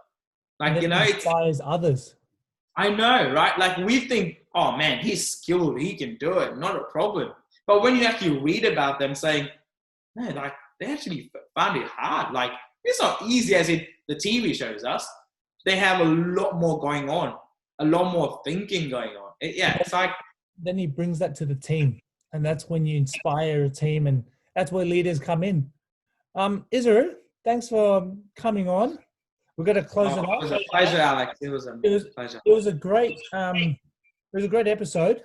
Like, it inspires others. I know, right? Like we think, oh man, he's skilled. He can do it. Not a problem. But when you actually read about them saying, man, like they actually found it hard. Like it's not easy as the TV shows us. They have a lot more going on, a lot more thinking going on. It's like, then he brings that to the team, and that's when you inspire a team, and that's where leaders come in. Isuru, thanks for coming on. We're going to close it it off. was a pleasure, Alex. It was a pleasure. It was a great episode.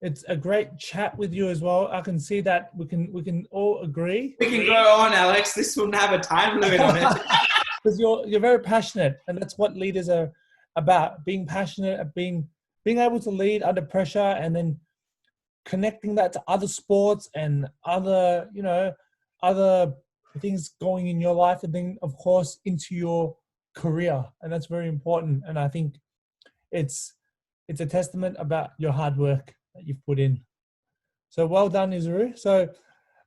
It's a great chat with you as well. I can see that we can all agree. We can go on, Alex. This wouldn't have a time limit on it. Because you're very passionate, and that's what leaders are about: being passionate, being able to lead under pressure, and then connecting that to other sports and other things going in your life, and then of course into your career. And that's very important. And I think it's a testament about your hard work that you've put in. So well done, Isuru. So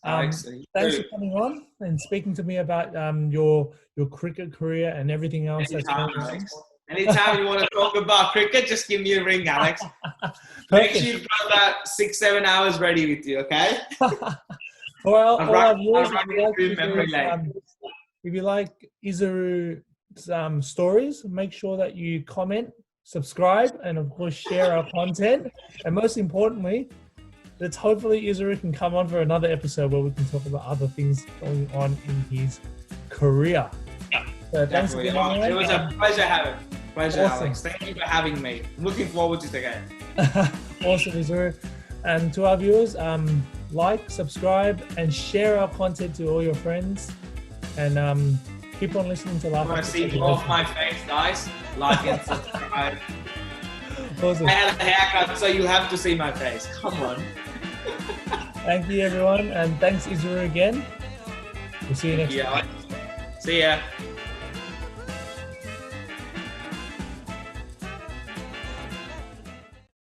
thanks for coming on and speaking to me about your cricket career and everything else. Anytime you want to talk about cricket, just give me a ring, Alex. Make sure you've got that 6-7 hours ready with you, okay? For our viewers, if you like Isuru's stories, make sure that you comment, subscribe, and of course share our content. And most importantly, let's hopefully Isuru can come on for another episode where we can talk about other things going on in his career. So thanks again, everyone. It was a pleasure awesome. Alex. Thank you for having me. I'm looking forward to it again. Awesome, Isuru. And to our viewers, like, subscribe, and share our content to all your friends. And keep on listening to Life. I want to see off my face, guys. Like and subscribe. Awesome. I had a haircut, so you have to see my face. Come on. Thank you, everyone. And thanks, Isuru, again. We'll see you next time. See ya.